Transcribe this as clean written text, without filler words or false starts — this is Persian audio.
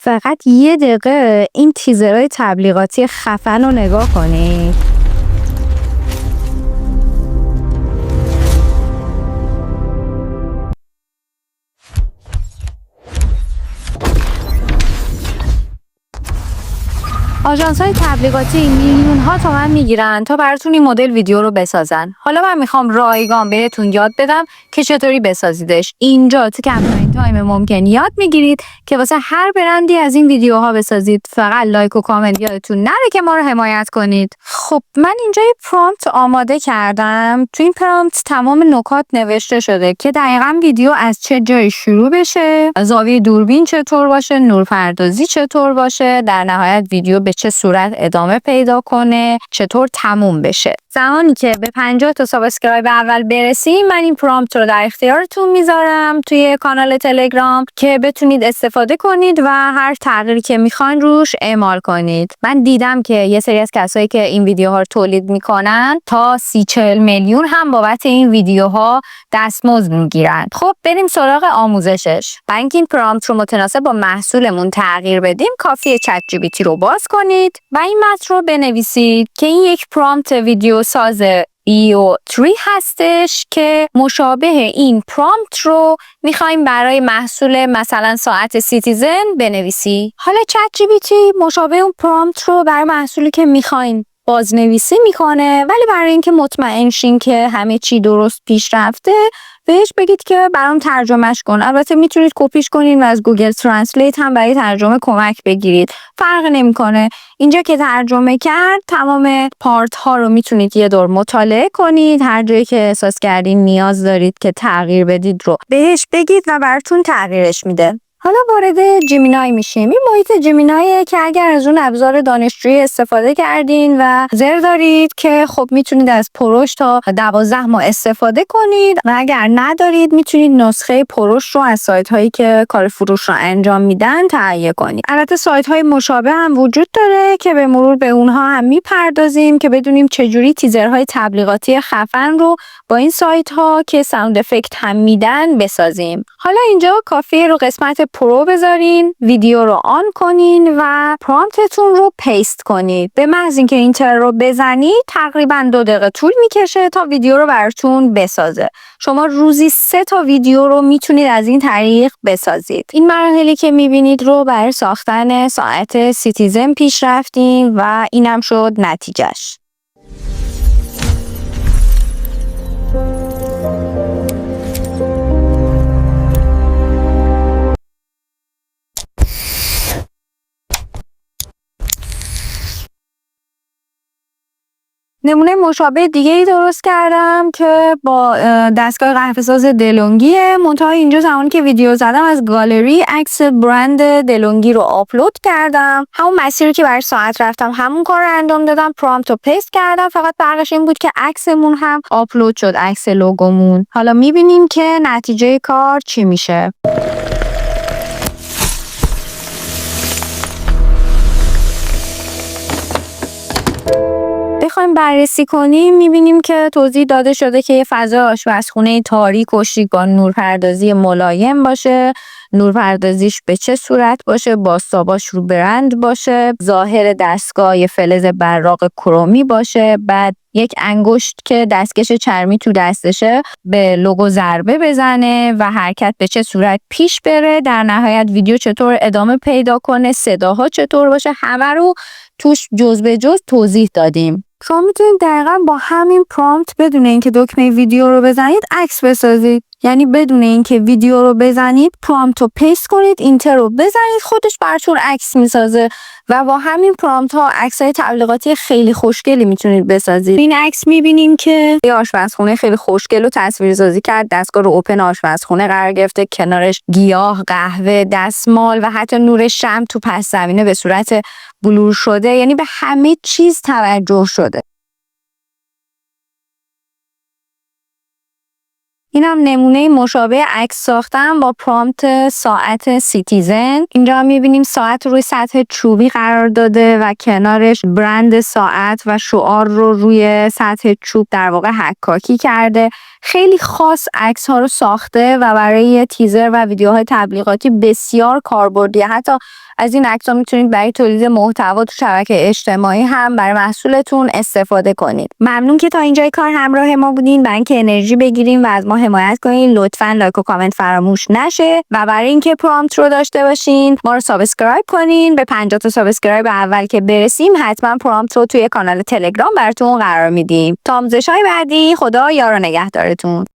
فقط یه دقیقه این تیزرهای تبلیغاتی خفن رو نگاه کنید. آژانس‌های تبلیغاتی میلیون‌ها تومان میگیرن تا براتون این مدل ویدیو رو بسازن. حالا من میخوام رایگان بهتون یاد بدم که چطوری بسازیدش. اینجا تو کمترین تایم ممکن یاد میگیرید که واسه هر برندی از این ویدیوها بسازید. فقط لایک و کامنت یادتون نره که ما رو حمایت کنید. خب من اینجا یه پرامپت آماده کردم. تو این پرامپت تمام نکات نوشته شده که دقیقاً ویدیو از چه جایی شروع بشه، زاویه دوربین چطور باشه، نورپردازی چطور باشه، در نهایت ویدیو به چه صورت ادامه پیدا کنه، چطور تموم بشه. زمانی که به 50 تا سابسکرایب اول برسیم من این پرامپت رو در اختیارتون میذارم توی کانال تلگرام که بتونید استفاده کنید و هر تغییری که میخواین روش اعمال کنید. من دیدم که یه سری از کسایی که این ویدیوها رو تولید میکنن تا 30-40 میلیون هم بابت این ویدیوها دستمزد میگیرن. خب بریم سراغ آموزشش. برای اینکه این پرامپت رو متناسب با محصولمون تغییر بدیم کافیه چت جی پی تی رو باز کنید و این متن رو بنویسید که این یک پرامپت ویدیو ساز EO3 هستش که مشابه این پرامپت رو میخوایم برای محصول مثلا ساعت سیتیزن بنویسی. حالا چت جی پی تی مشابه اون پرامپت رو برای محصولی که میخواین بازنویسی میکنه، ولی برای اینکه مطمئن شین که همه چی درست پیش رفته بهش بگید که برام ترجمهش کن. البته میتونید کپیش کنین و از گوگل ترنسلیت هم برای ترجمه کمک بگیرید، فرق نمیکنه. اینجا که ترجمه کرد تمام پارت ها رو میتونید یه دور مطالعه کنید. هر جایی که احساس کردین نیاز دارید که تغییر بدید رو بهش بگید و براتون تغییرش میده. حالا وارد جیمینای میشیم. این محیط جیمینایه که اگر از اون ابزار دانشجویی استفاده کردین و زر دارید که خب میتونید از پروش تا 12 ماه استفاده کنید و اگر ندارید میتونید نسخه پروش رو از سایت هایی که کار فروش رو انجام میدن تهیه کنید. البته سایت های مشابه هم وجود داره که به مرور به اونها هم میپردازیم که بدونیم چجوری تیزرهای تبلیغاتی خفن رو با این سایت ها که ساوند افکت هم میدن بسازیم. حالا اینجا کافیه رو قسمت پرو بذارین، ویدیو رو آن کنین و پرامپتتون رو پیست کنید. به محض اینکه اینتر رو بزنید تقریبا 2 دقیقه طول میکشه تا ویدیو رو براتون بسازه. شما روزی 3 تا ویدیو رو میتونید از این طریق بسازید. این مراحلی که میبینید رو برای ساختن ساعت سیتیزن پیش رفتیم و اینم شد نتیجهش. نمونه مشابه دیگه ای درست کردم که با دستگاه قهوه‌ساز دلونگیه. منتها اینجا زمانی که ویدیو زدم از گالری عکس برند دلونگی رو آپلود کردم. همون مسیری که برای ساعت رفتم همون کار رو انجام دادم، پرامپت رو پیست کردم. فقط فرقش این بود که عکسمون هم آپلود شد، عکس لوگومون. حالا میبینیم که نتیجه کار چی میشه. بخوایم بررسی کنیم میبینیم که توضیح داده شده که یه فضای آشپزخونه تاریک و شیک با نورپردازی ملایم باشه، نورپردازیش به چه صورت باشه، باستاباش رو برند باشه، ظاهر دستگاه یه فلز براق کرومی باشه، بعد یک انگشت که دستکش چرمی تو دستشه به لوگو ضربه بزنه و حرکت به چه صورت پیش بره، در نهایت ویدیو چطور ادامه پیدا کنه، صداها چطور باشه، همه رو توش جز به جز توضیح دادیم. شما میتونید دقیقاً با همین پرامپت بدون اینکه دکمه ویدیو رو بزنید عکس بسازید. یعنی بدون اینکه ویدیو رو بزنید پرامپت رو پیست کنید، اینتر رو بزنید، خودش براتون عکس میسازه و با همین پرامپت ها عکسای تبلیغاتی خیلی خوشگلی میتونید بسازید. این عکس میبینیم که یه آشپزخونه خیلی خوشگل رو تصویرسازی کرد. دستگاه رو اوپن آشپزخونه قرار گرفته، کنارش گیاه، قهوه، دستمال و حتی نور شمع تو پس زمینه به صورت بلور شده. یعنی به همه چیز توجه شده. اینم نمونه مشابه عکس ساختم با پرامپت ساعت سیتیزن. اینجا میبینیم ساعت روی سطح چوبی قرار داده و کنارش برند ساعت و شعار رو روی سطح چوب در واقع حکاکی کرده. خیلی خاص عکس ها رو ساخته و برای تیزر و ویدیوهای تبلیغاتی بسیار کاربردیه. حتی از این عکس ها میتونید برای تولید محتوا تو شبکه اجتماعی هم برای محصولتون استفاده کنید. ممنون که تا اینجای کار همراه ما بودین. برای اینکه انرژی بگیریم و از ما حمایت کنین لطفاً لایک و کامنت فراموش نشه و برای اینکه پرامپت رو داشته باشین ما رو سابسکرایب کنین. به 50 تا سابسکرایب اول که برسیم حتما پرامپت رو توی کانال تلگرام براتون قرار میدیم. تا آموزش‌های بعدی خدا یار و نگهدارتون.